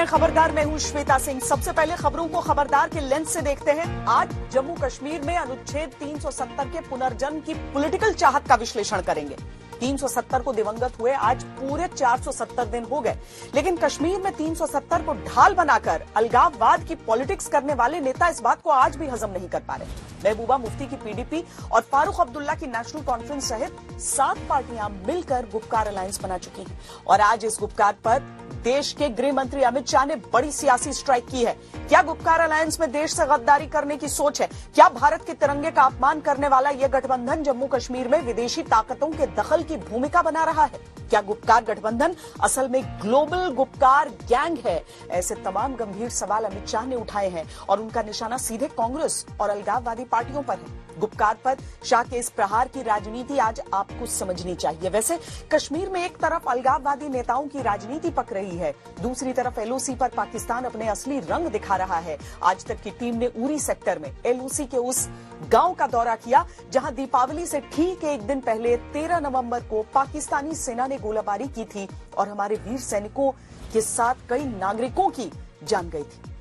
खबरदार, मैं हूं श्वेता सिंह। सबसे पहले खबरों को खबरदार के लेंस से देखते हैं। आज जम्मू कश्मीर में अनुच्छेद 370 के पुनर्जन्म की पॉलिटिकल चाहत का विश्लेषण करेंगे। 370 को दिवंगत हुए आज पूरे 470 दिन हो गए, लेकिन कश्मीर में 370 को ढाल बनाकर अलगाववाद की पॉलिटिक्स करने वाले नेता इस बात को आज भी हजम नहीं कर पा रहे। महबूबा मुफ्ती की पीडीपी और फारूक अब्दुल्ला की नेशनल कॉन्फ्रेंस सहित 7 पार्टियां मिलकर गुपकार अलायंस बना चुकी हैं और आज इस गुपकार पर देश के गृह मंत्री अमित शाह ने बड़ी सियासी स्ट्राइक की है। क्या गुपकार अलायंस में देश से गद्दारी करने की सोच है? क्या भारत के तिरंगे का अपमान करने वाला यह गठबंधन जम्मू कश्मीर में विदेशी ताकतों के दखल की भूमिका बना रहा है? क्या गुपकार गठबंधन असल में ग्लोबल गुपकार गैंग है? ऐसे तमाम गंभीर सवाल अमित शाह ने उठाए हैं और उनका निशाना सीधे कांग्रेस और अलगाववादी पार्टियों पर है। गुपकार पर शाह के इस प्रहार की राजनीति आज आपको समझनी चाहिए। वैसे कश्मीर में एक तरफ अलगाववादी नेताओं की राजनीति पक रही है, दूसरी तरफ एलओसी पर पाकिस्तान अपने असली रंग दिखा रहा है। आज तक की टीम ने उरी सेक्टर में एलओसी के उस गांव का दौरा किया जहां दीपावली से ठीक एक दिन पहले 13 नवंबर को पाकिस्तानी सेना ने गोलाबारी की थी और हमारे वीर सैनिकों के साथ कई नागरिकों की जान गई थी।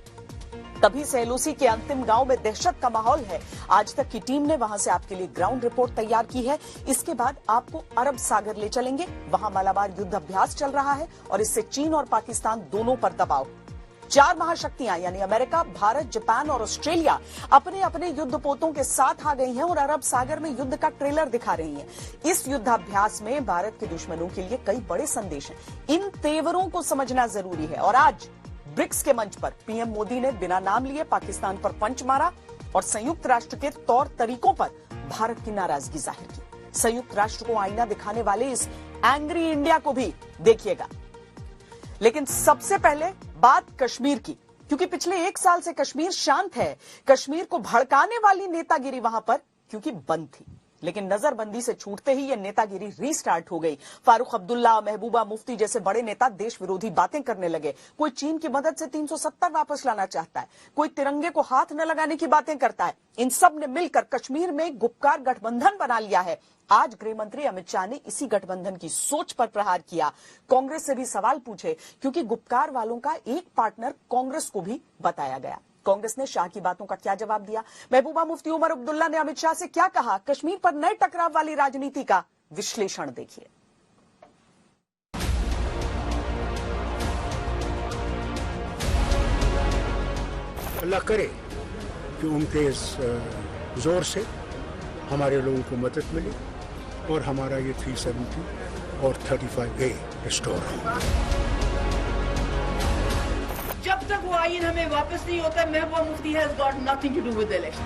तभी से एलओसी के अंतिम गांव में दहशत का माहौल है। आज तक की टीम ने वहां से आपके लिए ग्राउंड रिपोर्ट तैयार की है। इसके बाद आपको अरब सागर ले चलेंगे। वहां मालाबार युद्ध अभ्यास चल रहा है और इससे चीन और पाकिस्तान दोनों पर दबाव। 4 महाशक्तियां यानी अमेरिका, भारत, जापान और ऑस्ट्रेलिया अपने अपने युद्धपोतों के साथ आ गई हैं और अरब सागर में युद्ध का ट्रेलर दिखा रही हैं। इस युद्धाभ्यास में भारत के दुश्मनों के लिए कई बड़े संदेश हैं। इन तेवरों को समझना जरूरी है और आज ब्रिक्स के मंच पर पीएम मोदी ने बिना नाम लिए पाकिस्तान पर पंच मारा और संयुक्त राष्ट्र के तौर तरीकों पर भारत की नाराजगी जाहिर की। संयुक्त राष्ट्र को आईना दिखाने वाले इस एंग्री इंडिया को भी देखिएगा। लेकिन सबसे पहले बात कश्मीर की, क्योंकि पिछले 1 साल से कश्मीर शांत है। कश्मीर को भड़काने वाली नेतागिरी वहां पर क्योंकि बंद थी, लेकिन नजरबंदी से छूटते ही यह नेतागिरी रीस्टार्ट हो गई। फारूक अब्दुल्ला, महबूबा मुफ्ती जैसे बड़े नेता देश विरोधी बातें करने लगे। कोई चीन की मदद से 370 वापस लाना चाहता है, कोई तिरंगे को हाथ न लगाने की बातें करता है। इन सब ने मिलकर कश्मीर में गुपकार गठबंधन बना लिया है। आज गृह मंत्री अमित शाह ने इसी गठबंधन की सोच पर प्रहार किया। कांग्रेस से भी सवाल पूछे, क्योंकि गुपकार वालों का एक पार्टनर कांग्रेस को भी बताया गया। कांग्रेस ने शाह की बातों का क्या जवाब दिया? महबूबा मुफ्ती, उमर अब्दुल्ला ने अमित शाह से क्या कहा? कश्मीर पर नए टकराव वाली राजनीति का विश्लेषण देखिए। अल्लाह करे कि उनके इस जोर से हमारे लोगों को मदद मिले और हमारा ये 370 और 35A रिस्टोर हो। जब तक वो आइन हमें वापस नहीं होता, Mehbooba Mufti has got nothing to do with election.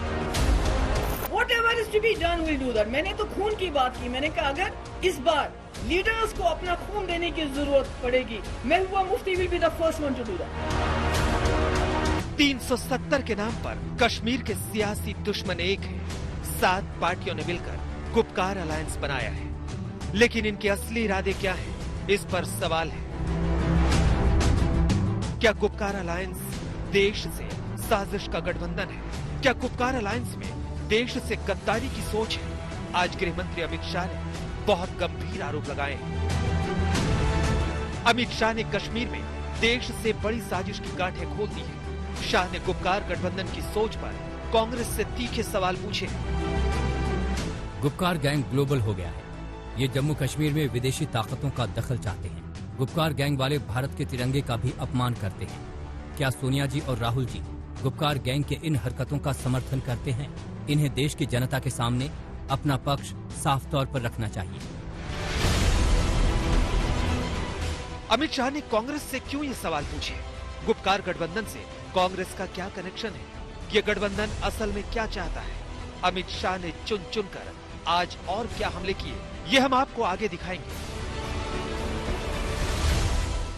Whatever is to be done will do that. मैंने तो खून की बात की। मैंने कहा अगर इस बार लीडर्स को अपना खून देने की जरूरत पड़ेगी, Mehbooba Mufti will be the first one to do that. 370 के नाम पर कश्मीर के सियासी दुश्मन एक है। 7 पार्टियों ने मिलकर गुपकार अलायंस बनाया है, लेकिन इनके असली इरादे क्या हैं? इस पर सवाल है। क्या गुपकार अलायंस देश से साजिश का गठबंधन है? क्या गुपकार अलायंस में देश से गद्दारी की सोच है? आज गृह मंत्री अमित शाह ने बहुत गंभीर आरोप लगाए हैं। अमित शाह ने कश्मीर में देश से बड़ी साजिश की गांठें खोल दी है। शाह ने गुपकार गठबंधन की सोच पर कांग्रेस से तीखे सवाल पूछे। गुपकार गैंग ग्लोबल हो गया है। ये जम्मू कश्मीर में विदेशी ताकतों का दखल चाहते हैं। गुपकार गैंग वाले भारत के तिरंगे का भी अपमान करते हैं। क्या सोनिया जी और राहुल जी गुपकार गैंग के इन हरकतों का समर्थन करते हैं? इन्हें देश की जनता के सामने अपना पक्ष साफ तौर पर रखना चाहिए। अमित शाह ने कांग्रेस से क्यों ये सवाल पूछे? गुपकार गठबंधन से कांग्रेस का क्या कनेक्शन है? ये गठबंधन असल में क्या चाहता है? अमित शाह ने चुन चुन कर आज और क्या हमले किए, ये हम आपको आगे दिखाएंगे।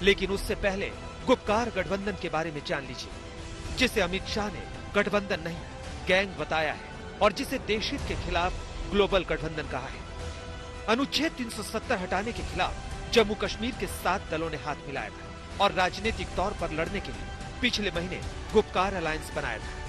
लेकिन उससे पहले गुपकार गठबंधन के बारे में जान लीजिए, जिसे अमित शाह ने गठबंधन नहीं गैंग बताया है और जिसे देशहित के खिलाफ ग्लोबल गठबंधन कहा है। अनुच्छेद 370 हटाने के खिलाफ जम्मू कश्मीर के 7 दलों ने हाथ मिलाया था और राजनीतिक तौर पर लड़ने के लिए पिछले महीने गुपकार अलायंस बनाया था।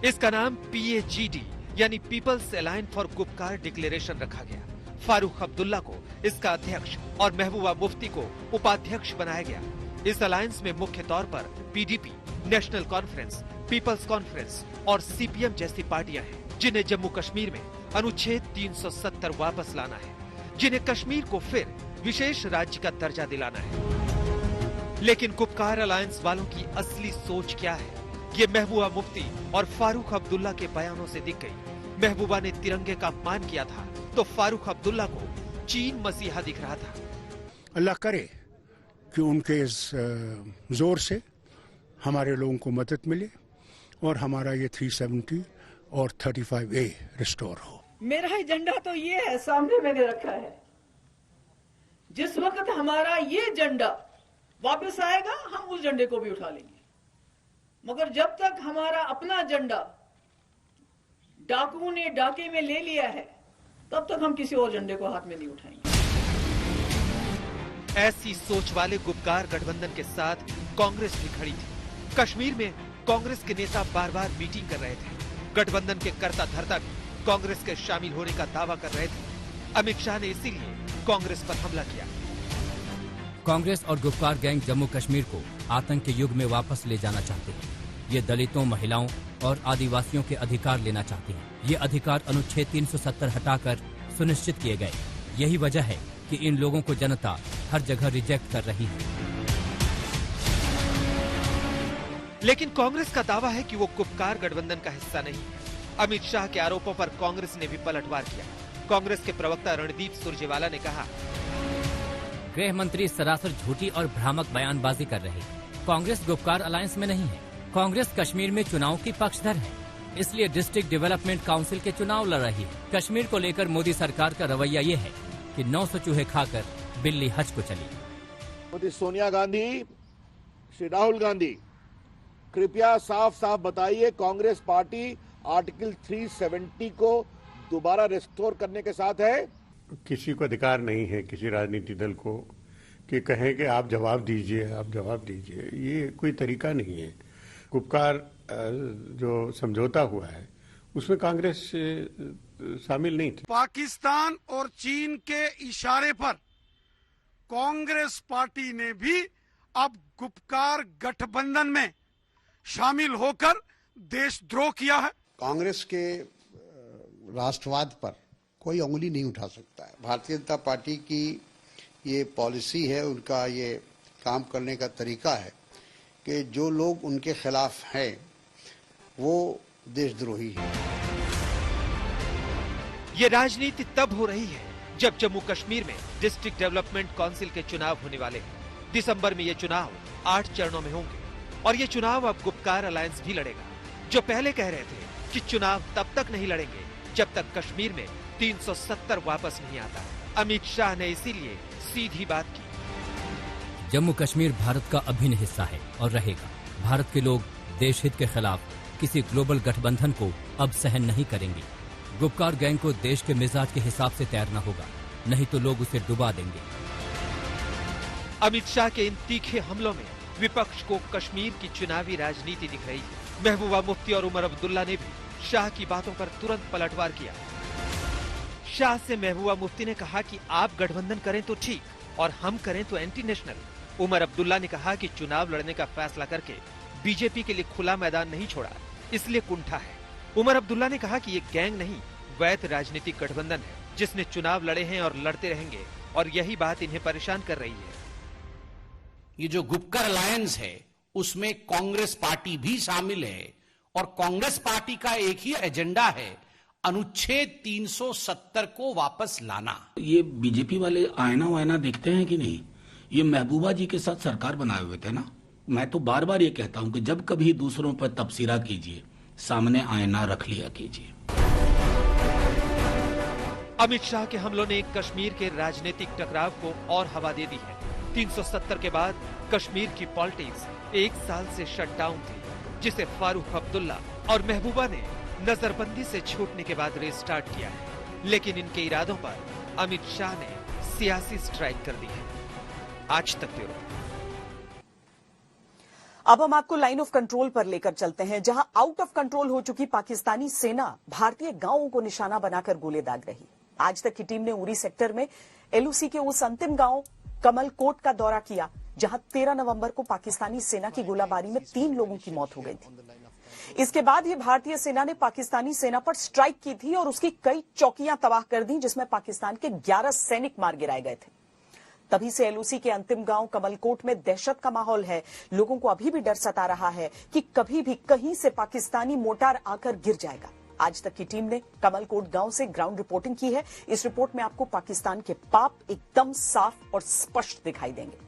इसका नाम PAGD यानी peoples alliance for Gupkar declaration रखा गया। फारूक अब्दुल्ला को इसका अध्यक्ष और महबूबा मुफ्ती को उपाध्यक्ष बनाया गया। इस अलायंस में मुख्य तौर पर PDP, national conference, peoples conference और सीपीएम जैसी पार्टियां हैं, जिन्हें जम्मू कश्मीर में अनुच्छेद 370 वापस लाना है, जिन्हें कश्मीर को फिर विशेष राज्य का दर्जा दिलाना है। लेकिन गुपकार अलायंस वालों की असली सोच क्या है, ये महबूबा मुफ्ती और फारूक अब्दुल्ला के बयानों से दिख गई। महबूबा ने तिरंगे का अपमान किया था तो फारूक अब्दुल्ला को चीन मसीहा दिख रहा था। अल्लाह करे कि उनके इस जोर से हमारे लोगों को मदद मिले और हमारा ये 370 और 35A रिस्टोर हो। मेरा एजेंडा तो ये है, सामने मैंने रखा है। जिस वक्त हमारा ये एजेंडा वापस आएगा हम उस झंडे को भी उठा लेंगे, मगर जब तक हमारा अपना एजेंडा डाकुओं ने डाके में ले लिया है तब तक हम किसी और झंडे को हाथ में नहीं उठाएंगे। ऐसी सोच वाले गुपकार गठबंधन के साथ कांग्रेस भी खड़ी थी। कश्मीर में कांग्रेस के नेता बार बार मीटिंग कर रहे थे। गठबंधन के कर्ता धर्ता भी कांग्रेस के शामिल होने का दावा कर रहे थे। अमित शाह ने इसीलिए कांग्रेस पर हमला किया। कांग्रेस और गुपकार गैंग जम्मू कश्मीर को आतंक के युग में वापस ले जाना चाहते हैं। ये दलितों, महिलाओं और आदिवासियों के अधिकार लेना चाहते हैं। ये अधिकार अनुच्छेद 370 हटाकर सुनिश्चित किए गए। यही वजह है कि इन लोगों को जनता हर जगह रिजेक्ट कर रही है। लेकिन कांग्रेस का दावा है कि वो गुपकार गठबंधन का हिस्सा नहीं है। अमित शाह के आरोपों पर कांग्रेस ने भी पलटवार किया। कांग्रेस के प्रवक्ता रणदीप सुरजेवाला ने कहा, गृह मंत्री सरासर झूठी और भ्रामक बयानबाजी कर रहे हैं। कांग्रेस गुपकार अलायंस में नहीं है। कांग्रेस कश्मीर में चुनाव की पक्षधर है, इसलिए डिस्ट्रिक्ट डेवलपमेंट काउंसिल के चुनाव लड़ रही है। कश्मीर को लेकर मोदी सरकार का रवैया ये है कि 900 चूहे खाकर बिल्ली हज को चली। श्रीमती सोनिया गांधी, श्री राहुल गांधी, कृपया साफ साफ बताइए, कांग्रेस पार्टी आर्टिकल 370 को दोबारा रिस्टोर करने के साथ है? किसी को अधिकार नहीं है, किसी राजनीतिक दल को, कि कहें कि आप जवाब दीजिए, आप जवाब दीजिए। ये कोई तरीका नहीं है। गुपकार जो समझौता हुआ है उसमें कांग्रेस शामिल नहीं थी। पाकिस्तान और चीन के इशारे पर कांग्रेस पार्टी ने भी अब गुपकार गठबंधन में शामिल होकर देशद्रोह किया है। कांग्रेस के राष्ट्रवाद पर कोई उंगली नहीं उठा सकता है। भारतीय जनता पार्टी की ये पॉलिसी है, उनका ये काम करने का तरीका है कि जो लोग उनके खिलाफ हैं वो देशद्रोही है। ये राजनीति तब हो रही है जब जम्मू कश्मीर में डिस्ट्रिक्ट डेवलपमेंट काउंसिल के चुनाव होने वाले हैं। दिसंबर में ये चुनाव 8 चरणों में होंगे और ये चुनाव अब गुपकार अलायंस भी लड़ेगा, जो पहले कह रहे थे कि चुनाव तब तक नहीं लड़ेंगे जब तक कश्मीर में 370 वापस नहीं आता। अमित शाह ने इसीलिए सीधी बात की। जम्मू कश्मीर भारत का अभिन्न हिस्सा है और रहेगा। भारत के लोग देश हित के खिलाफ किसी ग्लोबल गठबंधन को अब सहन नहीं करेंगे। गुपकार गैंग को देश के मिजाज के हिसाब से तैरना होगा, नहीं तो लोग उसे डुबा देंगे। अमित शाह के इन तीखे हमलों में विपक्ष को कश्मीर की चुनावी राजनीति दिख रही है। महबूबा मुफ्ती और उमर अब्दुल्ला ने भी शाह की बातों पर तुरंत पलटवार किया। शाह से महबूबा मुफ्ती ने कहा कि आप गठबंधन करें तो ठीक और हम करें तो एंटी नेशनल। उमर अब्दुल्ला ने कहा कि चुनाव लड़ने का फैसला करके बीजेपी के लिए खुला मैदान नहीं छोड़ा, इसलिए कुंठा है। उमर अब्दुल्ला ने कहा कि ये गैंग नहीं, वैध राजनीतिक गठबंधन है जिसने चुनाव लड़े हैं और लड़ते रहेंगे, और यही बात इन्हें परेशान कर रही है। ये जो गुपकार अलायंस है उसमें कांग्रेस पार्टी भी शामिल है और कांग्रेस पार्टी का एक ही एजेंडा है, अनुच्छेद 370 को वापस लाना। ये बीजेपी वाले आईना वायना देखते हैं कि नहीं? ये महबूबा जी के साथ सरकार बनाए हुए थे ना। मैं तो बार बार ये कहता हूं कि जब कभी दूसरों पर तबसरा कीजिए, सामने आईना रख लिया कीजिए। अमित शाह के हमलों ने कश्मीर के राजनीतिक टकराव को और हवा दे दी है। 370 के बाद कश्मीर की पॉलिटिक्स 1 साल से शटडाउन थी, जिसे फारूक अब्दुल्ला और महबूबा ने नजरबंदी से छूटने के बाद रिस्टार्ट किया है। लेकिन इनके इरादों पर अमित शाह ने सियासी स्ट्राइक कर दी है। आज तक ब्यूरो। अब हम आपको लाइन ऑफ कंट्रोल पर लेकर चलते हैं, जहां आउट ऑफ कंट्रोल हो चुकी पाकिस्तानी सेना भारतीय गांवों को निशाना बनाकर गोले दाग रही। आज तक की टीम ने उरी सेक्टर में एलओसी के उस अंतिम गांव कमलकोट का दौरा किया जहां 13 नवंबर को पाकिस्तानी सेना की गोलाबारी में 3 लोगों की मौत हो गई थी। इसके बाद ही भारतीय सेना ने पाकिस्तानी सेना पर स्ट्राइक की थी और उसकी कई चौकियां तबाह कर दी, जिसमें पाकिस्तान के 11 सैनिक मार गिराए गए थे। तभी से एलओसी के अंतिम गांव कमलकोट में दहशत का माहौल है। लोगों को अभी भी डर सता रहा है कि कभी भी कहीं से पाकिस्तानी मोर्टार आकर गिर जाएगा। आज तक की टीम ने कमलकोट गांव से ग्राउंड रिपोर्टिंग की है। इस रिपोर्ट में आपको पाकिस्तान के पाप एकदम साफ और स्पष्ट दिखाई देंगे।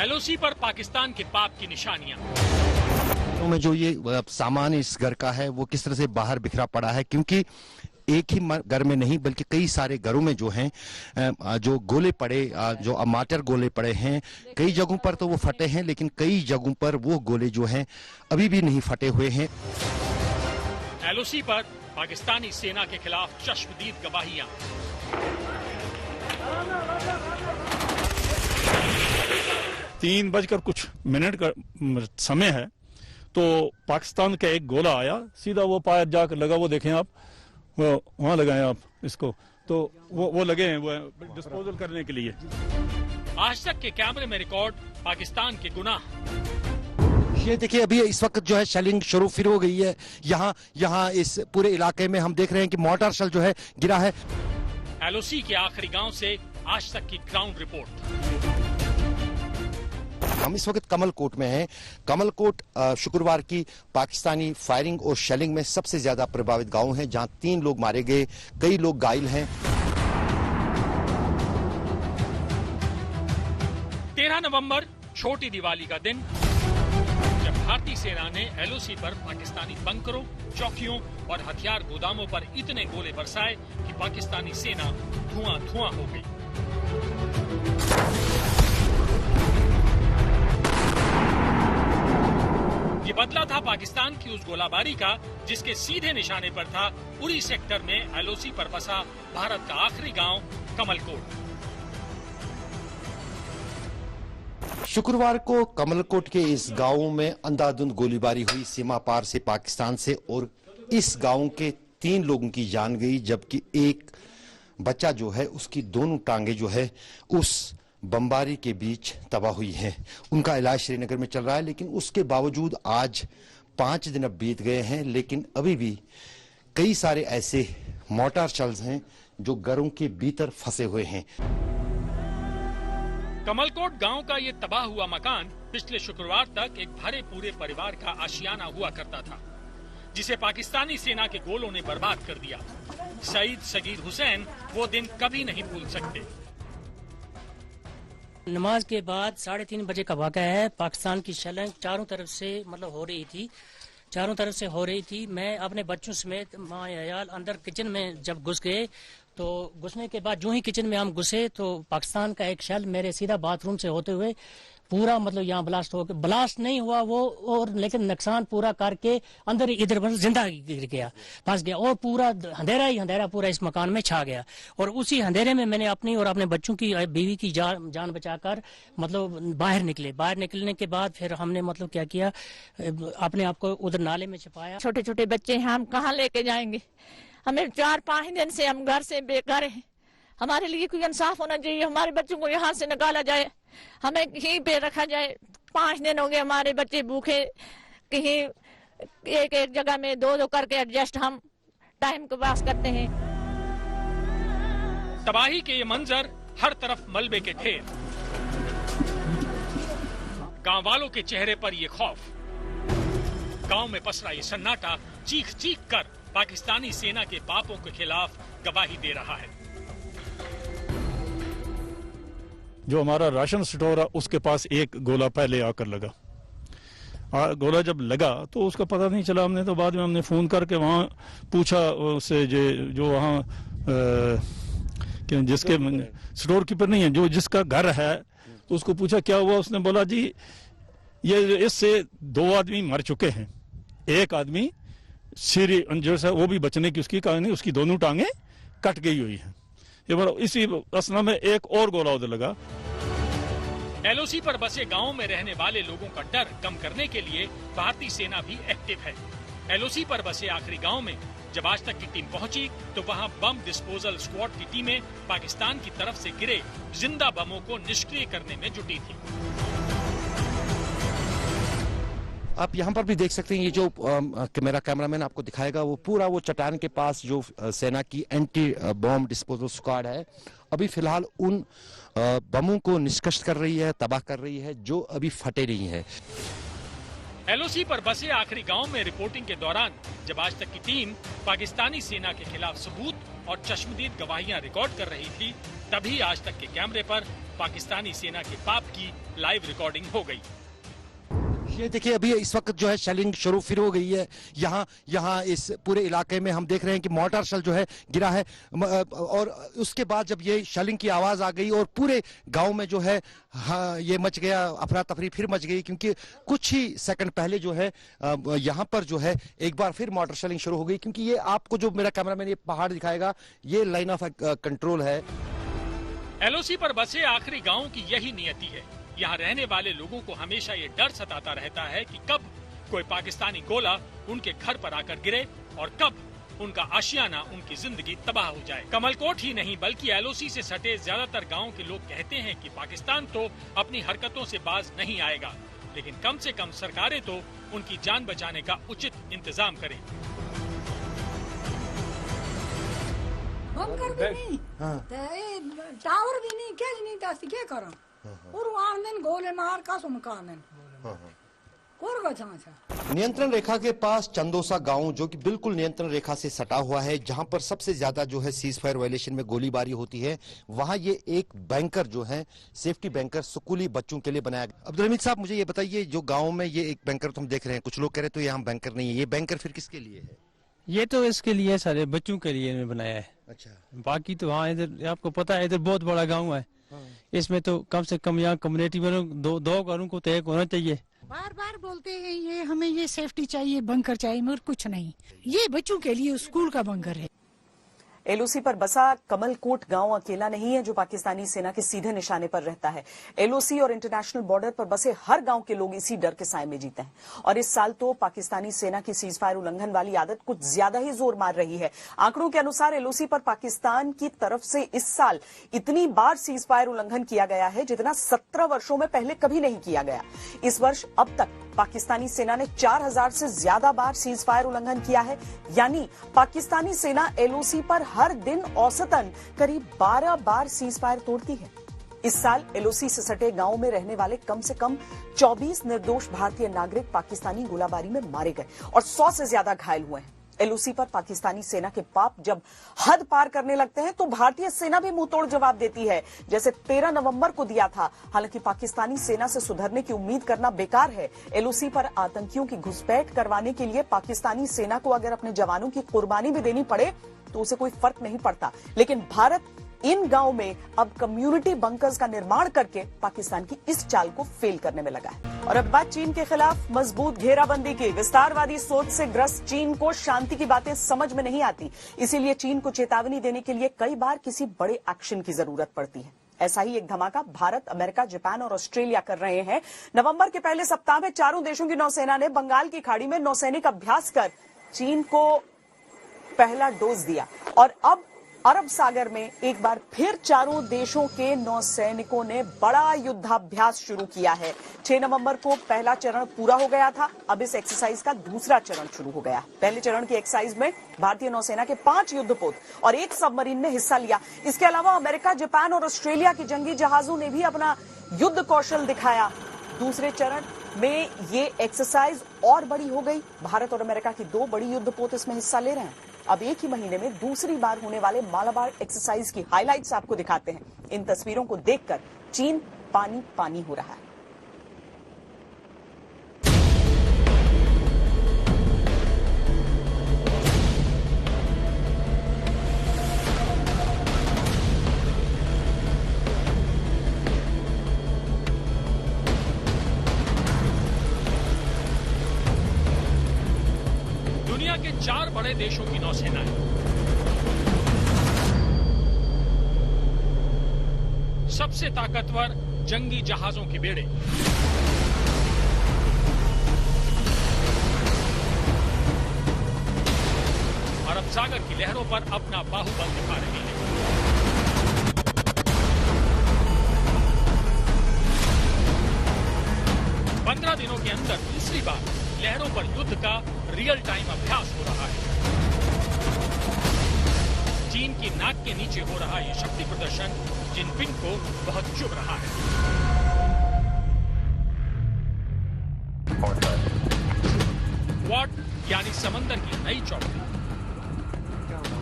एलओसी पर पाकिस्तान के पाप की निशानियां। में जो ये सामान इस घर का है वो किस तरह से बाहर बिखरा पड़ा है, क्योंकि एक ही घर में नहीं बल्कि कई सारे घरों में जो हैं जो गोले पड़े, जो मार्टर गोले पड़े हैं। कई जगहों पर तो वो फटे हैं, लेकिन कई जगहों पर वो गोले जो हैं अभी भी नहीं फटे हुए हैं। एलओसी पर पाकिस्तानी सेना के खिलाफ चश्मदीद गवाहियां। 3 बजकर कुछ मिनट का समय है तो पाकिस्तान का एक गोला आया, सीधा वो पाया जाकर लगा। वो देखें आप, वो वहां लगाए आप इसको, तो वो लगे हैं वो डिस्पोजल करने के लिए। आज तक के कैमरे में रिकॉर्ड पाकिस्तान के गुनाह। ये देखिए अभी इस वक्त जो है शेलिंग शुरू फिर हो गई है। यहाँ इस पूरे इलाके में हम देख रहे हैं कि मोर्टार शेल जो है गिरा है। एलओसी के आखिरी गांव से आज तक की ग्राउंड रिपोर्ट। हम इस वक्त कमलकोट में हैं। कमलकोट शुक्रवार की पाकिस्तानी फायरिंग और शेलिंग में सबसे ज्यादा प्रभावित गांव है, जहां 3 लोग मारे गए, कई लोग घायल हैं। 13 नवंबर छोटी दिवाली का दिन, जब भारतीय सेना ने एलओसी पर पाकिस्तानी बंकरों, चौकियों और हथियार गोदामों पर इतने गोले बरसाए कि पाकिस्तानी सेना धुआं हो गई। ये बदला था पाकिस्तान की उस गोलाबारी का जिसके सीधे निशाने पर था उरी सेक्टर में एलओसी पर बसा भारत का आखिरी गांव कमलकोट। शुक्रवार को कमलकोट के इस गांव में अंधाधुंध गोलीबारी हुई सीमा पार से पाकिस्तान से, और इस गांव के 3 लोगों की जान गई, जबकि एक बच्चा जो है उसकी दोनों टांगे जो है उस बमबारी के बीच तबाह हुई हैं। उनका इलाज श्रीनगर में चल रहा है, लेकिन उसके बावजूद आज 5 दिन अब बीत गए हैं, लेकिन अभी भी कई सारे ऐसे मोर्टार शेल्स हैं जो घरों के भीतर फंसे हुए हैं। कमलकोट गांव का ये तबाह हुआ मकान पिछले शुक्रवार तक एक भरे पूरे परिवार का आशियाना हुआ करता था, जिसे पाकिस्तानी सेना के गोलों ने बर्बाद कर दिया। सईद सगीर हुसैन वो दिन कभी नहीं भूल सकते। नमाज के बाद 3:30 बजे का वाक़या है। पाकिस्तान की शेलिंग चारों तरफ से हो रही थी। मैं अपने बच्चों समेत माँ अयाल अंदर किचन में जब घुस गए, तो घुसने के बाद जो ही किचन में हम घुसे तो पाकिस्तान का एक शेल मेरे सीधा बाथरूम से होते हुए पूरा यहाँ ब्लास्ट हो गया। ब्लास्ट नहीं हुआ वो, और लेकिन नुकसान पूरा करके अंदर इधर जिंदा गिर गया, फंस गया, और पूरा अंधेरा ही अंधेरा पूरा इस मकान में छा गया। और उसी अंधेरे में मैंने अपनी और अपने बच्चों की, बीवी की जान बचाकर बाहर निकले। बाहर निकलने के बाद फिर हमने क्या किया, अपने आप को उधर नाले में छिपाया। छोटे छोटे बच्चे हैं, हम कहाँ लेके जाएंगे? हमें 4-5 दिन से हम घर से बेघर हैं। हमारे लिए कोई इंसाफ होना चाहिए। हमारे बच्चों को यहाँ से निकाला जाए, हमें कहीं पे रखा जाए। 5 दिन हो गए हमारे बच्चे भूखे, कहीं एक जगह में 2 करके एडजस्ट हम टाइम को पास करते हैं। तबाही के ये मंजर, हर तरफ मलबे के ढेर, गांव वालों के चेहरे पर ये खौफ, गांव में पसरा ये सन्नाटा चीख चीख कर पाकिस्तानी सेना के पापों के खिलाफ गवाही दे रहा है। जो हमारा राशन स्टोर है उसके पास एक गोला पहले आकर लगा। गोला जब लगा तो उसका पता नहीं चला। हमने तो बाद में हमने फोन करके वहाँ पूछा उससे, जो वहाँ जिसके स्टोर कीपर नहीं है, जो जिसका घर है, तो उसको पूछा क्या हुआ। उसने बोला जी ये इससे 2 आदमी मर चुके हैं, एक आदमी सीरी इंजर्ड है, वो भी बचने की उसकी कहानी, उसकी दोनों टांगे कट गई हुई है। ये बार इसी असना में एक और गोला उधर लगा। एलओसी पर बसे गांवों में रहने वाले लोगों का डर कम करने के लिए भारतीय सेना भी एक्टिव है। एलओसी पर बसे आखिरी गांव में जब आज तक की टीम पहुंची तो वहां बम डिस्पोजल स्क्वाड की टीमें पाकिस्तान की तरफ से गिरे जिंदा बमों को निष्क्रिय करने में जुटी थी। आप यहाँ पर भी देख सकते हैं, ये जो मेरा कैमरामैन आपको दिखाएगा वो पूरा वो चट्टान के पास जो सेना की एंटी बॉम्ब डिस्पोजल स्क्वाड है अभी फिलहाल उन बमों को निष्कर्ष कर रही है, तबाह कर रही है जो अभी फटे नहीं है। एलओसी पर बसे आखिरी गांव में रिपोर्टिंग के दौरान जब आज तक की टीम पाकिस्तानी सेना के खिलाफ सबूत और चश्मदीद गवाहियां रिकॉर्ड कर रही थी, तभी आज तक के कैमरे पर पाकिस्तानी सेना के पाप की लाइव रिकॉर्डिंग हो गई। ये देखिए अभी इस वक्त जो है शेलिंग शुरू फिर हो गई है। यहाँ इस पूरे इलाके में हम देख रहे हैं कि मोर्टार शेल जो है गिरा है और उसके बाद जब ये शेलिंग की आवाज आ गई और पूरे गांव में जो है ये मच गया, अफरा तफरी फिर मच गई, क्योंकि कुछ ही सेकंड पहले जो है यहाँ पर जो है एक बार फिर मोर्टार शेलिंग शुरू हो गई। क्योंकि ये आपको जो मेरा कैमरामैन ये पहाड़ दिखाएगा ये लाइन ऑफ कंट्रोल है। एलओसी पर बसे आखिरी गांव की यही नियति है। यहाँ रहने वाले लोगों को हमेशा ये डर सताता रहता है कि कब कोई पाकिस्तानी गोला उनके घर पर आकर गिरे और कब उनका आशियाना, उनकी जिंदगी तबाह हो जाए। कमलकोट ही नहीं बल्कि एलओसी से सटे ज्यादातर गांव के लोग कहते हैं कि पाकिस्तान तो अपनी हरकतों से बाज नहीं आएगा, लेकिन कम से कम सरकारें तो उनकी जान बचाने का उचित इंतजाम करें। बंकर भी नहीं, टावर भी नहीं, क्या करा गोले मार का नियंत्रण रेखा के पास चंदोसा गांव जो कि बिल्कुल नियंत्रण रेखा से सटा हुआ है, जहां पर सबसे ज्यादा जो है सीज फायर वायलेशन में गोलीबारी होती है, वहां ये एक बैंकर जो है सेफ्टी बैंकर स्कूली बच्चों के लिए बनाया गया। अब्दुल हमीद साहब मुझे ये बताइए, जो गांव में ये एक बैंकर तो हम देख रहे हैं, कुछ लोग कह रहे हैं तो यहाँ बैंकर नहीं है, ये बैंकर फिर किसके लिए है? ये तो इसके लिए सारे बच्चों के लिए बनाया है। अच्छा, बाकी तो हाँ इधर आपको पता है इधर बहुत बड़ा गाँव है, इसमें तो कम से कम यहाँ कम्युनिटी में दो घरों को तो एक होना चाहिए। बार बार बोलते हैं ये हमें ये सेफ्टी चाहिए, बंकर चाहिए, मगर कुछ नहीं। ये बच्चों के लिए स्कूल का बंकर है। एलओसी पर बसा कमलकोट गांव अकेला नहीं है जो पाकिस्तानी सेना के सीधे निशाने पर रहता है। एलओसी और इंटरनेशनल बॉर्डर पर बसे हर गांव के लोग इसी डर के साए में जीते हैं। और इस साल तो पाकिस्तानी सेना की सीज फायर उल्लंघन वाली आदत कुछ ज्यादा ही जोर मार रही है। आंकड़ों के अनुसार एलओसी पर पाकिस्तान की तरफ से इस साल इतनी बार सीज फायर उल्लंघन किया गया है जितना 17 वर्षों में पहले कभी नहीं किया गया। इस वर्ष अब तक पाकिस्तानी सेना ने 4000 से ज्यादा बार सीज फायर उल्लंघन किया है, यानी पाकिस्तानी सेना एलओसी पर हर दिन औसतन करीब 12 बार सीज फायर तोड़ती है। इस साल एलओसी से सटे गांव में रहने वाले कम से कम 24 निर्दोष भारतीय नागरिक पाकिस्तानी गोलाबारी में मारे गए और 100 से ज्यादा घायल हुए हैं। एलओसी पर पाकिस्तानी सेना के पाप जब हद पार करने लगते हैं तो भारतीय सेना भी मुंहतोड़ जवाब देती है, जैसे 13 नवंबर को दिया था। हालांकि पाकिस्तानी सेना से सुधरने की उम्मीद करना बेकार है। एलओसी पर आतंकियों की घुसपैठ करवाने के लिए पाकिस्तानी सेना को अगर अपने जवानों की कुर्बानी भी देनी पड़े तो उसे कोई फर्क नहीं पड़ता। लेकिन भारत इन गांव में अब कम्युनिटी बंकर्स का निर्माण करके पाकिस्तान की इस चाल को फेल करने में लगा है। और अब बात चीन के खिलाफ मजबूत घेराबंदी की। विस्तारवादी सोच से ग्रस्त चीन को शांति की बातें समझ में नहीं आती, इसीलिए चीन को चेतावनी देने के लिए कई बार किसी बड़े एक्शन की जरूरत पड़ती है। ऐसा ही एक धमाका भारत, अमेरिका, जापान और ऑस्ट्रेलिया कर रहे हैं। नवंबर के पहले सप्ताह में चारों देशों की नौसेना ने बंगाल की खाड़ी में नौसैनिक अभ्यास कर चीन को पहला डोज दिया और अब अरब सागर में एक बार फिर चारों देशों के नौसैनिकों ने बड़ा युद्धाभ्यास शुरू किया है। 6 नवंबर को पहला चरण पूरा हो गया था, अब इस एक्सरसाइज का दूसरा चरण शुरू हो गया। पहले चरण की एक्सरसाइज में भारतीय नौसेना के 5 युद्धपोत और 1 सबमरीन ने हिस्सा लिया। इसके अलावा अमेरिका, जापान और ऑस्ट्रेलिया की जंगी जहाजों ने भी अपना युद्ध कौशल दिखाया। दूसरे चरण में ये एक्सरसाइज और बड़ी हो गई। भारत और अमेरिका की 2 बड़ी युद्धपोत इसमें हिस्सा ले रहे हैं। अब एक ही महीने में दूसरी बार होने वाले मालाबार एक्सरसाइज की हाइलाइट्स आपको दिखाते हैं। इन तस्वीरों को देखकर चीन पानी पानी हो रहा है। के 4 बड़े देशों की नौसेनाएं। सबसे ताकतवर जंगी जहाजों के बेड़े, अरब सागर की लहरों पर अपना बाहुबल दिखा रहे हैं। पंद्रह दिनों के अंदर दूसरी बार लहरों पर युद्ध का रियल टाइम अभ्यास हो रहा है। चीन की नाक के नीचे हो रहा ये शक्ति प्रदर्शन जिनपिंग को बहुत चुभ रहा है। क्वाड यानी समंदर की नई चौकड़ी।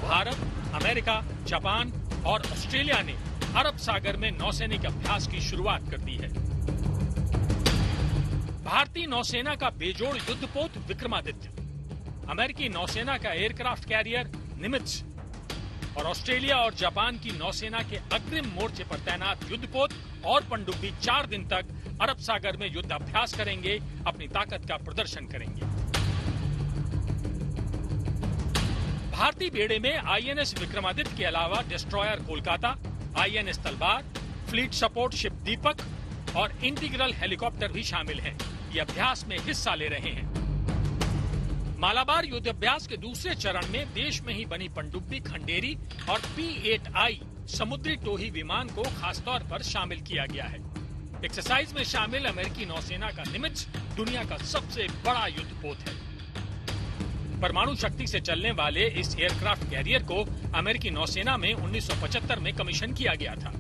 भारत, अमेरिका, जापान और ऑस्ट्रेलिया ने अरब सागर में नौसैनिक अभ्यास की शुरुआत कर दी है। भारतीय नौसेना का बेजोड़ युद्धपोत विक्रमादित्य, अमेरिकी नौसेना का एयरक्राफ्ट कैरियर निमित्ज और ऑस्ट्रेलिया और जापान की नौसेना के अग्रिम मोर्चे पर तैनात युद्धपोत और पनडुब्बी 4 दिन तक अरब सागर में युद्ध अभ्यास करेंगे, अपनी ताकत का प्रदर्शन करेंगे। भारतीय बेड़े में आईएनएस विक्रमादित्य के अलावा डिस्ट्रॉयर कोलकाता, आईएनएस तलवार, फ्लीट सपोर्ट शिप दीपक और इंटीग्रल हेलीकॉप्टर भी शामिल हैं। ये अभ्यास में हिस्सा ले रहे हैं। मालाबार युद्ध अभ्यास के दूसरे चरण में देश में ही बनी पनडुब्बी खंडेरी और P-8I समुद्री टोही विमान को खासतौर पर शामिल किया गया है। एक्सरसाइज में शामिल अमेरिकी नौसेना का निमित्ज दुनिया का सबसे बड़ा युद्धपोत है। परमाणु शक्ति से चलने वाले इस एयरक्राफ्ट कैरियर को अमेरिकी नौसेना में 1975 में कमीशन किया गया था।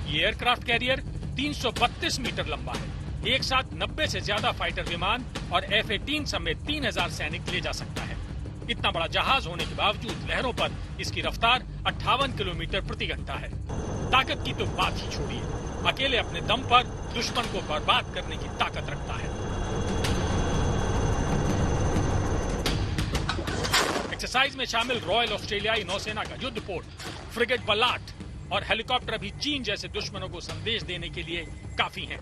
ये एयरक्राफ्ट कैरियर 332 मीटर लंबा है। एक साथ 90 से ज्यादा फाइटर विमान और F-18 समेत 3000 सैनिक ले जा सकता है। इतना बड़ा जहाज होने के बावजूद लहरों पर इसकी रफ्तार 58 किलोमीटर प्रति घंटा है। ताकत की तो बात ही छोड़िए, अकेले अपने दम पर दुश्मन को बर्बाद करने की ताकत रखता है। एक्सरसाइज में शामिल रॉयल ऑस्ट्रेलियाई नौसेना का युद्धपोत फ्रिगेट बलाट और हेलीकॉप्टर भी चीन जैसे दुश्मनों को संदेश देने के लिए काफी हैं।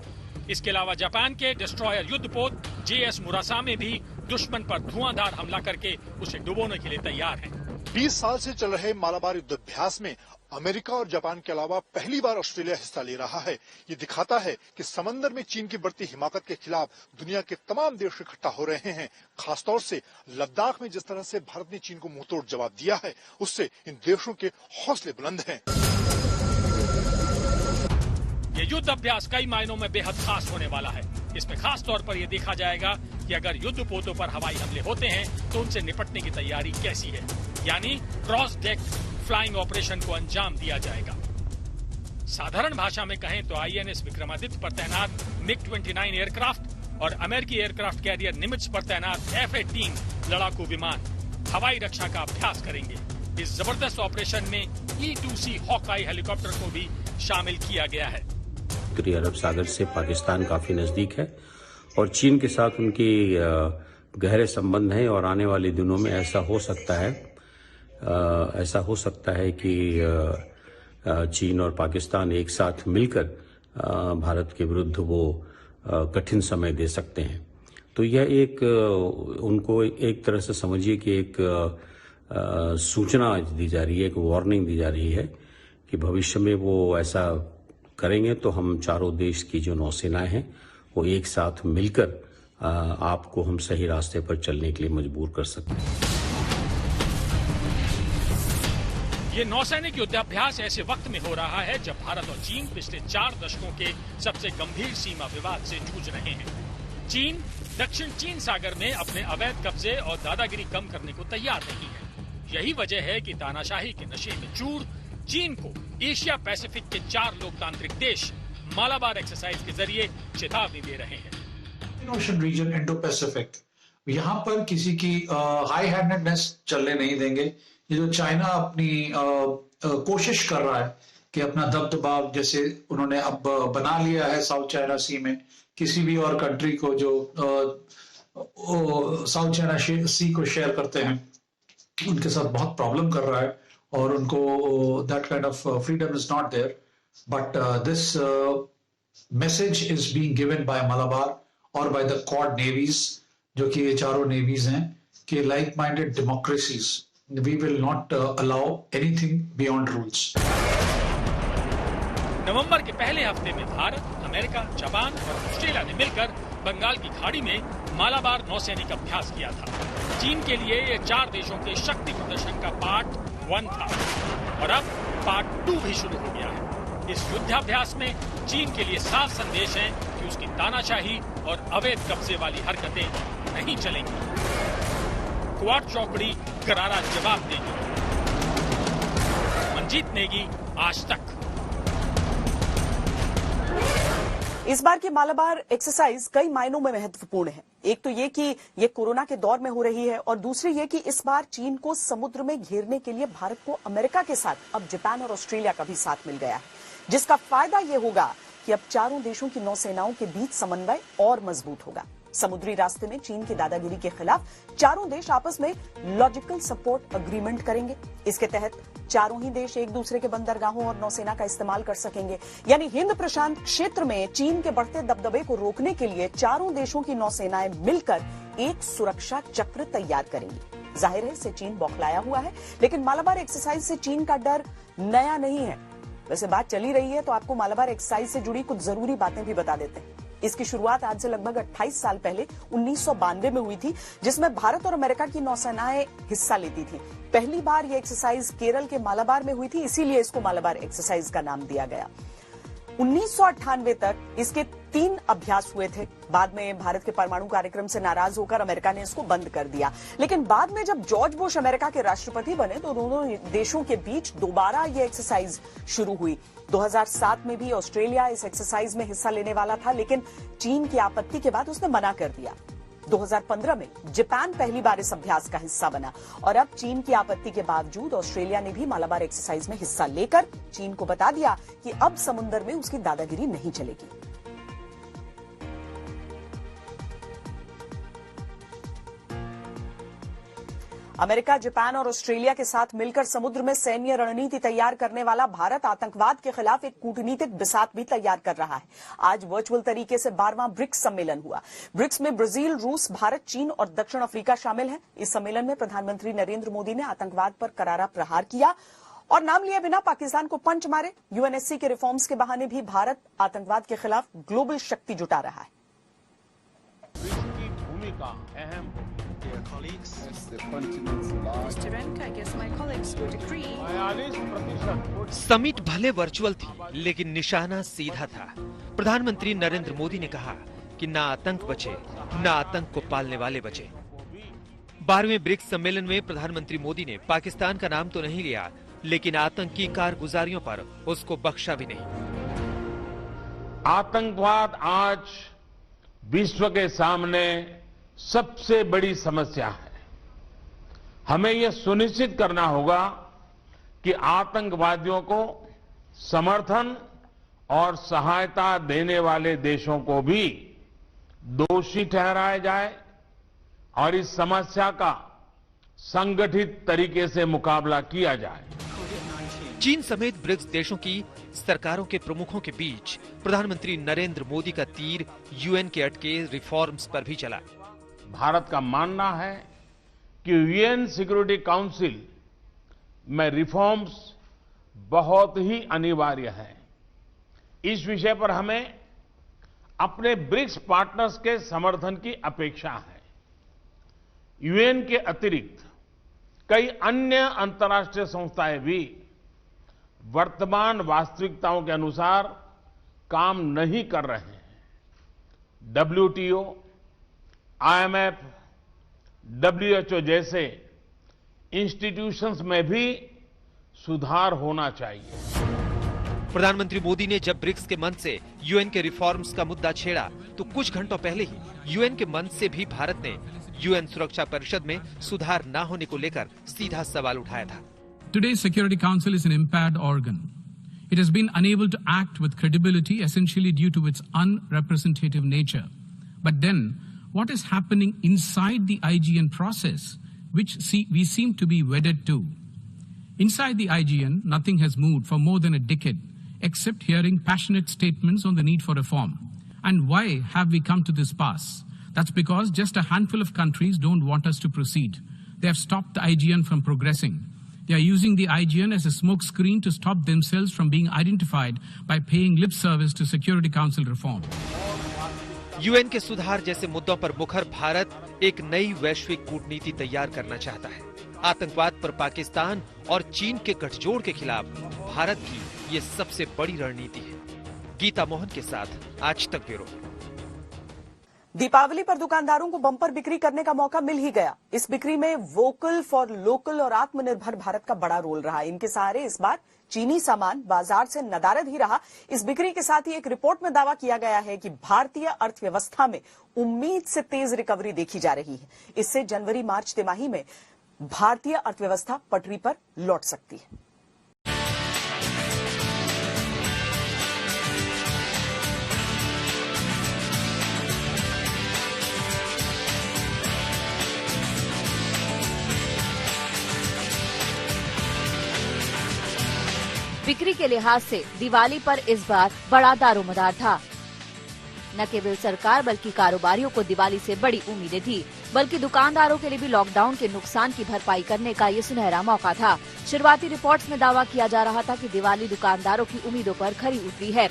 इसके अलावा जापान के डिस्ट्रॉयर युद्धपोत JS मुरासामे भी दुश्मन पर धुआंधार हमला करके उसे डुबोने के लिए तैयार हैं। 20 साल से चल रहे मालाबार युद्धाभ्यास में अमेरिका और जापान के अलावा पहली बार ऑस्ट्रेलिया हिस्सा ले रहा है। ये दिखाता है कि समंदर में चीन की बढ़ती हिमाकत के खिलाफ दुनिया के तमाम देश इकट्ठा हो रहे हैं। खासतौर से लद्दाख में जिस तरह से भारत ने चीन को मुंहतोड़ जवाब दिया है, उससे इन देशों के हौसले बुलंद हैं। ये युद्ध अभ्यास कई मायनों में बेहद खास होने वाला है। इसमें खास तौर पर यह देखा जाएगा कि अगर युद्धपोतों पर हवाई हमले होते हैं तो उनसे निपटने की तैयारी कैसी है, यानी क्रॉस डेक फ्लाइंग ऑपरेशन को अंजाम दिया जाएगा। साधारण भाषा में कहें तो आईएनएस विक्रमादित्य पर तैनात MiG-29 एयरक्राफ्ट और अमेरिकी एयरक्राफ्ट कैरियर निमित्ज पर तैनात F-18 लड़ाकू विमान हवाई रक्षा का अभ्यास करेंगे। इस जबरदस्त ऑपरेशन में E-2C हॉकाई हेलीकॉप्टर को भी शामिल किया गया है। उत्तरी अरब सागर से पाकिस्तान काफी नजदीक है और चीन के साथ उनकी गहरे संबंध हैं और आने वाले दिनों में ऐसा हो सकता है कि चीन और पाकिस्तान एक साथ मिलकर भारत के विरुद्ध वो कठिन समय दे सकते हैं। तो यह एक उनको एक तरह से समझिए कि एक सूचना दी जा रही है, एक वार्निंग दी जा रही है कि भविष्य में वो ऐसा करेंगे तो हम चारों देश की जो नौसेनाएं हैं वो एक साथ मिलकर आपको हम सही रास्ते पर चलने के लिए मजबूर कर सकते हैं। ये नौसैनिक युद्धाभ्यास ऐसे वक्त में हो रहा है जब भारत और चीन पिछले 4 दशकों के सबसे गंभीर सीमा विवाद से जूझ रहे हैं। चीन दक्षिण चीन सागर में अपने अवैध कब्जे और दादागिरी कम करने को तैयार नहीं है। यही वजह है कि तानाशाही के नशे में चूर चीन को एशिया पैसिफिक के 4 लोकतांत्रिक देश मालाबार एक्सरसाइज के जरिए चेतावनी दे रहे हैं। ओशन रीजन, इंडो पैसिफिक, यहाँ पर किसी की हाई हैंडेडनेस चलने नहीं देंगे। ये जो चाइना अपनी कोशिश कर रहा है कि अपना दबदबा जैसे उन्होंने अब बना लिया है साउथ चाइना सी में, किसी भी और कंट्री को जो साउथ चाइना सी को शेयर करते हैं उनके साथ बहुत प्रॉब्लम कर रहा है और उनको that kind of freedom is not there. But this message is being given by Malabar और बाय द क्वाड नेवीज, जो कि ये चारों नेवीज हैं, कि like minded democracies we will not allow anything beyond rules. नवंबर के पहले हफ्ते में भारत, अमेरिका, जापान और ऑस्ट्रेलिया ने मिलकर बंगाल की खाड़ी में मालाबार नौसैनिक अभ्यास किया था। चीन के लिए ये 4 देशों के शक्ति प्रदर्शन का पार्ट 1 था और अब पार्ट 2 भी शुरू हो गया है। इस युद्धाभ्यास में चीन के लिए साफ संदेश है कि उसकी तानाशाही और अवैध कब्जे वाली हरकतें नहीं चलेंगी। क्वाड चौकड़ी करारा जवाब देगी। मंजीत नेगी, आज तक। इस बार की मालाबार एक्सरसाइज कई मायनों में महत्वपूर्ण है। एक तो ये कि ये कोरोना के दौर में हो रही है और दूसरी ये कि इस बार चीन को समुद्र में घेरने के लिए भारत को अमेरिका के साथ अब जापान और ऑस्ट्रेलिया का भी साथ मिल गया है, जिसका फायदा ये होगा कि अब चारों देशों की नौसेनाओं के बीच समन्वय और मजबूत होगा। समुद्री रास्ते में चीन की दादागिरी के खिलाफ चारों देश आपस में लॉजिकल सपोर्ट अग्रीमेंट करेंगे। इसके तहत चारों ही देश एक दूसरे के बंदरगाहों और नौसेना का इस्तेमाल कर सकेंगे। यानी हिंद प्रशांत क्षेत्र में चीन के बढ़ते दबदबे को रोकने के लिए चारों देशों की नौसेनाएं मिलकर एक सुरक्षा चक्र तैयार करेंगी। जाहिर है इससे चीन बौखलाया हुआ है, लेकिन मालाबार एक्सरसाइज से चीन का डर नया नहीं है। वैसे बात चली रही है तो आपको मालाबार एक्सरसाइज से जुड़ी कुछ जरूरी बातें भी बता देते हैं। इसकी शुरुआत आज से लगभग 28 साल पहले 1992 में हुई थी, जिसमें भारत और अमेरिका की नौसेनाएं हिस्सा लेती थी। पहली बार यह एक्सरसाइज केरल के मालाबार में हुई थी, इसीलिए इसको मालाबार एक्सरसाइज का नाम दिया गया। 1998 तक इसके 3 अभ्यास हुए थे। बाद में भारत के परमाणु कार्यक्रम से नाराज होकर अमेरिका ने इसको बंद कर दिया। लेकिन बाद में जब जॉर्ज बुश अमेरिका के राष्ट्रपति बने तो दोनों देशों के बीच दोबारा यह एक्सरसाइज शुरू हुई। 2007 में भी ऑस्ट्रेलिया इस एक्सरसाइज में हिस्सा लेने वाला था, लेकिन चीन की आपत्ति के बाद उसने मना कर दिया। 2015 में जापान पहली बार इस अभ्यास का हिस्सा बना और अब चीन की आपत्ति के बावजूद ऑस्ट्रेलिया ने भी मालाबार एक्सरसाइज में हिस्सा लेकर चीन को बता दिया कि अब समुद्र में उसकी दादागिरी नहीं चलेगी। अमेरिका, जापान और ऑस्ट्रेलिया के साथ मिलकर समुद्र में सैन्य रणनीति तैयार करने वाला भारत आतंकवाद के खिलाफ एक कूटनीतिक बिसात भी तैयार कर रहा है। आज वर्चुअल तरीके से 12वां ब्रिक्स सम्मेलन हुआ। ब्रिक्स में ब्राजील, रूस, भारत, चीन और दक्षिण अफ्रीका शामिल हैं। इस सम्मेलन में प्रधानमंत्री नरेंद्र मोदी ने आतंकवाद पर करारा प्रहार किया और नाम लिए बिना पाकिस्तान को पंच मारे। यूएनएससी के रिफॉर्म्स के बहाने भी भारत आतंकवाद के खिलाफ ग्लोबल शक्ति जुटा रहा है। भूमिका अहम समिट भले वर्चुअल थी, लेकिन निशाना सीधा था। प्रधानमंत्री नरेंद्र मोदी ने कहा कि ना आतंक बचे, ना आतंक को पालने वाले बचे। 12वें ब्रिक्स सम्मेलन में प्रधानमंत्री मोदी ने पाकिस्तान का नाम तो नहीं लिया, लेकिन आतंकी कारगुजारियों पर उसको बख्शा भी नहीं। आतंकवाद आज विश्व के सामने सबसे बड़ी समस्या है। हमें यह सुनिश्चित करना होगा कि आतंकवादियों को समर्थन और सहायता देने वाले देशों को भी दोषी ठहराया जाए और इस समस्या का संगठित तरीके से मुकाबला किया जाए। चीन समेत ब्रिक्स देशों की सरकारों के प्रमुखों के बीच प्रधानमंत्री नरेंद्र मोदी का तीर यूएन के अटके रिफॉर्म्स पर भी चला। भारत का मानना है कि यूएन सिक्योरिटी काउंसिल में रिफॉर्म्स बहुत ही अनिवार्य है। इस विषय पर हमें अपने ब्रिक्स पार्टनर्स के समर्थन की अपेक्षा है। यूएन के अतिरिक्त कई अन्य अंतर्राष्ट्रीय संस्थाएं भी वर्तमान वास्तविकताओं के अनुसार काम नहीं कर रहे हैं। WTO, IMF, WHO जैसे इंस्टीट्यूशंस में भी सुधार होना चाहिए। प्रधानमंत्री मोदी ने जब ब्रिक्स के मंच से यूएन के रिफॉर्म्स का मुद्दा छेड़ा तो कुछ घंटों पहले ही यूएन के मंच से भी भारत ने यूएन सुरक्षा परिषद में सुधार न होने को लेकर सीधा सवाल उठाया था। Today's Security Council is an impaired organ. It has been unable to act with credibility, essentially due to its unrepresentative nature. But then, what is happening inside the IGN process, which we seem to be wedded to? Inside the IGN, nothing has moved for more than a decade, except hearing passionate statements on the need for reform. And why have we come to this pass? That's because just a handful of countries don't want us to proceed. They have stopped the IGN from progressing. They are using the IGN as a smokescreen to stop themselves from being identified by paying lip service to Security Council reform. UN के सुधार जैसे मुद्दों पर मुखर भारत एक नई वैश्विक कूटनीति तैयार करना चाहता है। आतंकवाद पर पाकिस्तान और चीन के गठजोड़ के खिलाफ भारत की ये सबसे बड़ी रणनीति है। गीता मोहन के साथ आज तक ब्यूरो। दीपावली पर दुकानदारों को बम्पर बिक्री करने का मौका मिल ही गया। इस बिक्री में वोकल फॉर लोकल और आत्मनिर्भर भारत का बड़ा रोल रहा। इनके सहारे इस बार चीनी सामान बाजार से नदारद ही रहा। इस बिक्री के साथ ही एक रिपोर्ट में दावा किया गया है कि भारतीय अर्थव्यवस्था में उम्मीद से तेज रिकवरी देखी जा रही है। इससे जनवरी-मार्च तिमाही में भारतीय अर्थव्यवस्था पटरी पर लौट सकती है। बिक्री के लिहाज से दिवाली पर इस बार बड़ा दारोमदार था। न केवल सरकार बल्कि कारोबारियों को दिवाली से बड़ी उम्मीदें थी, बल्कि दुकानदारों के लिए भी लॉकडाउन के नुकसान की भरपाई करने का ये सुनहरा मौका था। शुरुआती रिपोर्ट्स में दावा किया जा रहा था कि दिवाली दुकानदारों की उम्मीदों पर खरी उतरी है।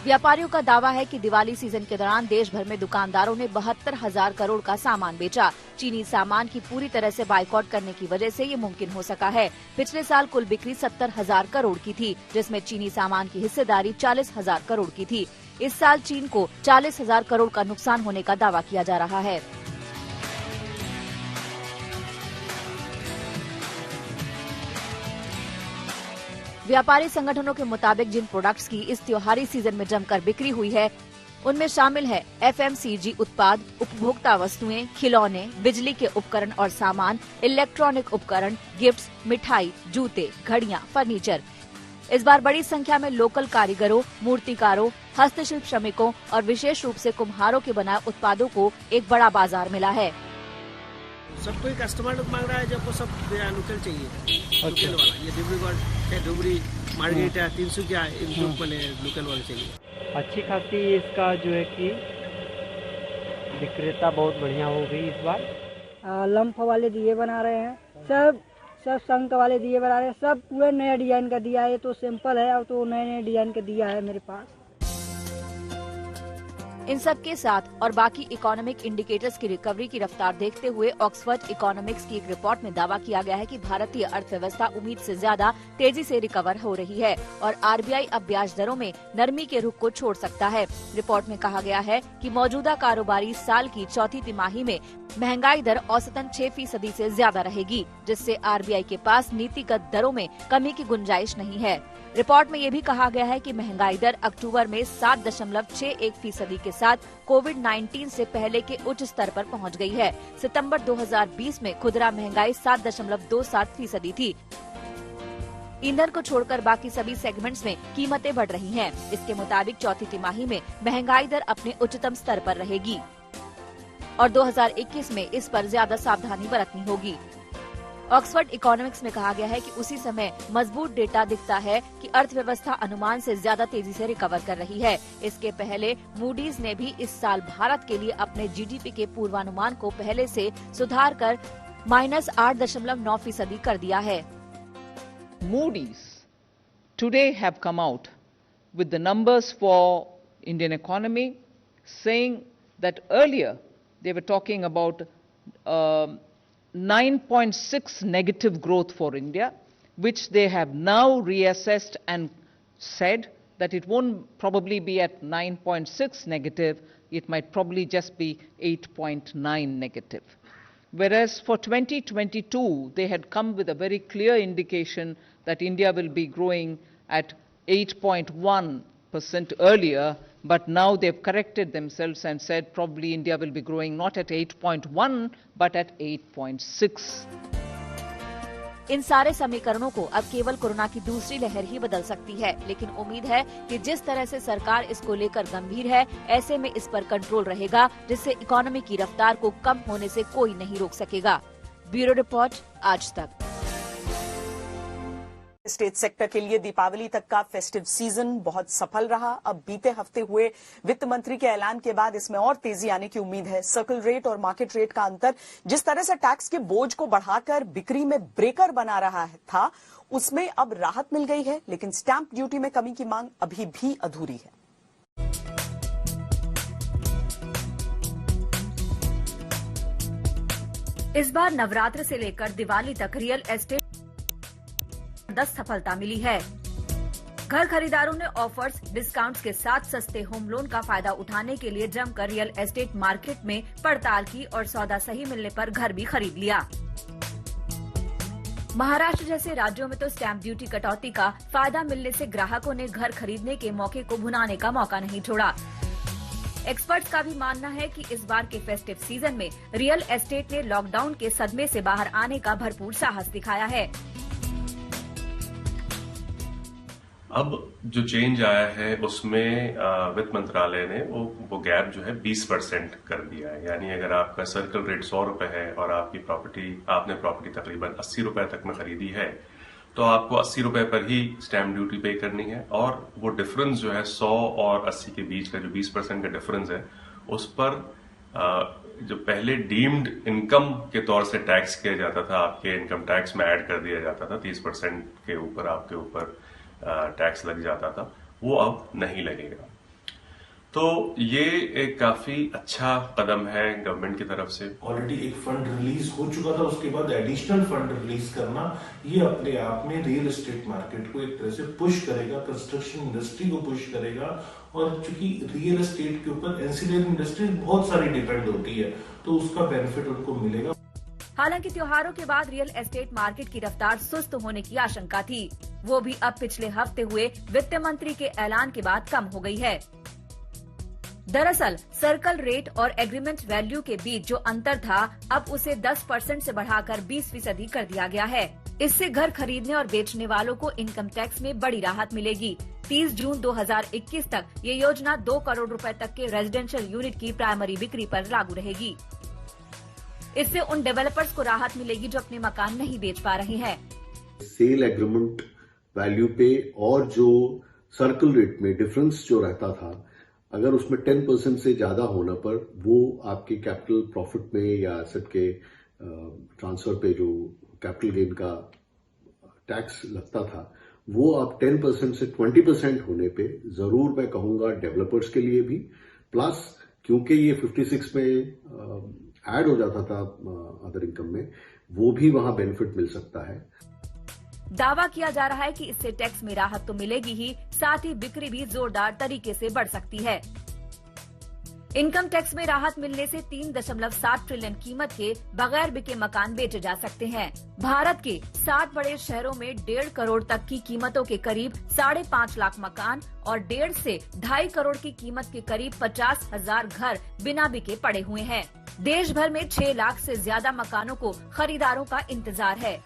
व्यापारियों का दावा है कि दिवाली सीजन के दौरान देश भर में दुकानदारों ने 72,000 करोड़ का सामान बेचा। चीनी सामान की पूरी तरह से बाइकआउट करने की वजह से ये मुमकिन हो सका है। पिछले साल कुल बिक्री 70,000 करोड़ की थी, जिसमें चीनी सामान की हिस्सेदारी 40,000 करोड़ की थी। इस साल चीन को 40,000 करोड़ का नुकसान होने का दावा किया जा रहा है। व्यापारी संगठनों के मुताबिक जिन प्रोडक्ट्स की इस त्योहारी सीजन में जमकर बिक्री हुई है, उनमें शामिल है एफएमसीजी उत्पाद, उपभोक्ता वस्तुएं, खिलौने, बिजली के उपकरण और सामान, इलेक्ट्रॉनिक उपकरण, गिफ्ट्स, मिठाई, जूते, घड़ियां, फर्नीचर। इस बार बड़ी संख्या में लोकल कारीगरों, मूर्तिकारों, हस्तशिल्प श्रमिकों और विशेष रूप से कुम्हारों के बनाए उत्पादों को एक बड़ा बाजार मिला है। सब कोई कस्टमर लोग मांग रहा है, जब को सब लोकल चाहिए। लोकल वाला ये डिब्रूगढ़ है, डुबरी, मार्गेटा, तिनसुकिया, इन लोग वाले लोकल वाले चाहिए। अच्छी खासी इसका जो है कि विक्रेता बहुत बढ़िया हो गई इस बार। लम्फ वाले दिए बना रहे हैं, सब संक वाले दिए बना रहे हैं, सब पूरे नए डिजाइन का दिया है। तो सिंपल है और तो नए नए डिजाइन का दिया है मेरे पास। इन सब के साथ और बाकी इकोनॉमिक इंडिकेटर्स की रिकवरी की रफ्तार देखते हुए ऑक्सफोर्ड इकोनॉमिक्स की एक रिपोर्ट में दावा किया गया है कि भारतीय अर्थव्यवस्था उम्मीद से ज्यादा तेजी से रिकवर हो रही है और आरबीआई अब ब्याज दरों में नरमी के रुख को छोड़ सकता है। रिपोर्ट में कहा गया है कि मौजूदा कारोबारी साल की चौथी तिमाही में महंगाई दर औसतन 6% से ज्यादा रहेगी, जिससे आरबीआई के पास नीतिगत दरों में कमी की गुंजाइश नहीं है। रिपोर्ट में ये भी कहा गया है कि महंगाई दर अक्टूबर में 7.61% के साथ कोविड-19 से पहले के उच्च स्तर पर पहुंच गई है। सितंबर 2020 में खुदरा महंगाई 7.27% थी। ईंधन को छोड़कर बाकी सभी सेगमेंट्स में कीमतें बढ़ रही हैं। इसके मुताबिक चौथी तिमाही में महंगाई दर अपने उच्चतम स्तर पर रहेगी और 2021 में इस पर ज्यादा सावधानी बरतनी होगी। ऑक्सफोर्ड इकोनॉमिक्स में कहा गया है कि उसी समय मजबूत डेटा दिखता है कि अर्थव्यवस्था अनुमान से ज्यादा तेजी से रिकवर कर रही है। इसके पहले मूडीज ने भी इस साल भारत के लिए अपने जीडीपी के पूर्वानुमान को पहले से सुधार कर -8.9% कर दिया है। Moody's today have come out with the numbers for Indian economy, saying that earlier they were talking about 9.6 negative growth for India, which they have now reassessed and said that it won't probably be at 9.6 negative, it might probably just be 8.9 negative. Whereas for 2022, they had come with a very clear indication that India will be growing at 8.1% earlier, but now they've corrected themselves and said probably India will be growing not at 8.1 but at 8.6. इन सारे समीकरणों को अब केवल corona की दूसरी लहर ही बदल सकती है, लेकिन उम्मीद है कि जिस तरह से सरकार इसको लेकर गंभीर है, ऐसे में इस पर कंट्रोल रहेगा, जिससे इकोनॉमी की रफ्तार को कम होने से कोई नहीं रोक सकेगा। ब्यूरो रिपोर्ट, आज तक। स्टेट सेक्टर के लिए दीपावली तक का फेस्टिव सीजन बहुत सफल रहा। अब बीते हफ्ते हुए वित्त मंत्री के ऐलान के बाद इसमें और तेजी आने की उम्मीद है। सर्कल रेट और मार्केट रेट का अंतर जिस तरह से टैक्स के बोझ को बढ़ाकर बिक्री में ब्रेकर बना रहा था, उसमें अब राहत मिल गई है, लेकिन स्टैंप ड्यूटी में कमी की मांग अभी भी अधूरी है। इस बार नवरात्र से लेकर दिवाली तक रियल एस्टेट 10 सफलता मिली है। घर खरीदारों ने ऑफर्स, डिस्काउंट्स के साथ सस्ते होम लोन का फायदा उठाने के लिए जमकर रियल एस्टेट मार्केट में पड़ताल की और सौदा सही मिलने पर घर भी खरीद लिया। महाराष्ट्र जैसे राज्यों में तो स्टैंप ड्यूटी कटौती का फायदा मिलने से ग्राहकों ने घर खरीदने के मौके को भुनाने का मौका नहीं छोड़ा। एक्सपर्ट्स का भी मानना है कि इस बार के फेस्टिव सीजन में रियल एस्टेट ने लॉकडाउन के सदमे से बाहर आने का भरपूर साहस दिखाया है। अब जो चेंज आया है उसमें वित्त मंत्रालय ने वो गैप जो है 20% कर दिया है। यानी अगर आपका सर्कल रेट 100 रुपए है और आपने प्रॉपर्टी तकरीबन 80 रुपए तक में खरीदी है, तो आपको 80 रुपए पर ही स्टैंप ड्यूटी पे करनी है। और वो डिफरेंस जो है 100 और 80 के बीच का जो 20% का डिफरेंस है, उस पर जो पहले डीम्ड इनकम के तौर से टैक्स किया जाता था, आपके इनकम टैक्स में ऐड कर दिया जाता था, 30% के ऊपर आपके ऊपर टैक्स लग जाता था, वो अब नहीं लगेगा। तो ये एक काफी अच्छा कदम है गवर्नमेंट की तरफ से। ऑलरेडी एक फंड रिलीज हो चुका था, उसके बाद एडिशनल फंड रिलीज करना, ये अपने आप में रियल एस्टेट मार्केट को एक तरह से पुश करेगा, कंस्ट्रक्शन इंडस्ट्री को पुश करेगा। और चूंकि रियल एस्टेट के ऊपर एंसिलरी इंडस्ट्री बहुत सारी डिपेंड होती है, तो उसका बेनिफिट उनको मिलेगा। हालांकि त्योहारों के बाद रियल एस्टेट मार्केट की रफ्तार सुस्त होने की आशंका थी, वो भी अब पिछले हफ्ते हुए वित्त मंत्री के ऐलान के बाद कम हो गई है। दरअसल सर्कल रेट और एग्रीमेंट वैल्यू के बीच जो अंतर था, अब उसे 10% से बढ़ाकर 20% कर दिया गया है। इससे घर खरीदने और बेचने वालों को इनकम टैक्स में बड़ी राहत मिलेगी। 30 जून 2021 तक ये योजना 2 करोड़ रुपए तक के रेजिडेंशियल यूनिट की प्राइमरी बिक्री पर लागू रहेगी। इससे उन डेवलपर्स को राहत मिलेगी जो अपने मकान नहीं बेच पा रहे हैं। सेल एग्रीमेंट वैल्यू पे और जो सर्कल रेट में डिफरेंस जो रहता था, अगर उसमें 10% से ज्यादा होने पर वो आपके कैपिटल प्रॉफिट में या एसेट के ट्रांसफर पे जो कैपिटल गेन का टैक्स लगता था, वो अब 10% से 20% होने पे जरूर मैं कहूंगा डेवलपर्स के लिए भी, प्लस क्योंकि ये 56 में ऐड हो जाता था अदर इनकम में, वो भी वहां बेनिफिट मिल सकता है। दावा किया जा रहा है कि इससे टैक्स में राहत तो मिलेगी ही, साथ ही बिक्री भी जोरदार तरीके से बढ़ सकती है। इनकम टैक्स में राहत मिलने से 3.7 ट्रिलियन कीमत के बगैर बिके मकान बेचे जा सकते हैं। भारत के 7 बड़े शहरों में 1.5 करोड़ तक की कीमतों के करीब 5.5 लाख मकान और 1.5 से 2.5 करोड़ की कीमत के करीब 50,000 घर बिना बिके पड़े हुए हैं। देश भर में 6 लाख से ज्यादा मकानों को खरीदारों का इंतजार है।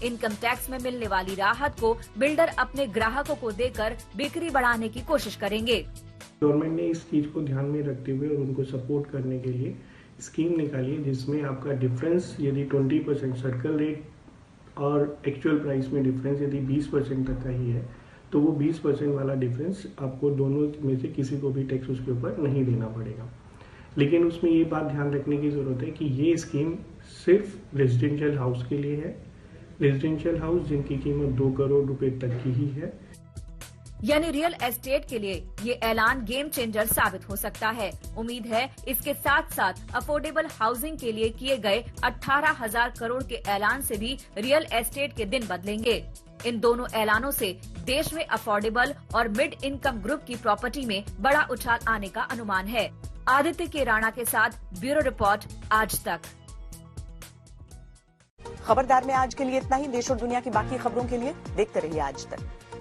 इनकम टैक्स में मिलने वाली राहत को बिल्डर अपने ग्राहकों को देकर बिक्री बढ़ाने की कोशिश करेंगे। गवर्नमेंट ने इस चीज को ध्यान में रखते हुए और उनको सपोर्ट करने के लिए स्कीम निकाली है, जिसमें आपका डिफरेंस यदि 20% सर्कल रेट और एक्चुअल प्राइस में डिफरेंस यदि 20% तक का ही है, तो वो 20% वाला डिफरेंस आपको दोनों में से किसी को भी टैक्स उसके ऊपर नहीं देना पड़ेगा। लेकिन उसमें ये बात ध्यान रखने की जरूरत है कि ये स्कीम सिर्फ रेजिडेंशियल हाउस के लिए है, रेजिडेंशियल हाउस जिनकी कीमत 2 करोड़ रुपए तक की ही है। यानी रियल एस्टेट के लिए ये ऐलान गेम चेंजर साबित हो सकता है। उम्मीद है इसके साथ साथ अफोर्डेबल हाउसिंग के लिए किए गए 18,000 करोड़ के ऐलान से भी रियल एस्टेट के दिन बदलेंगे। इन दोनों ऐलानों से देश में अफोर्डेबल और मिड इनकम ग्रुप की प्रॉपर्टी में बड़ा उछाल आने का अनुमान है। आदित्य के राणा के साथ ब्यूरो रिपोर्ट, आज तक। खबरदार में आज के लिए इतना ही। देश और दुनिया की बाकी खबरों के लिए देखते रहिए आज तक।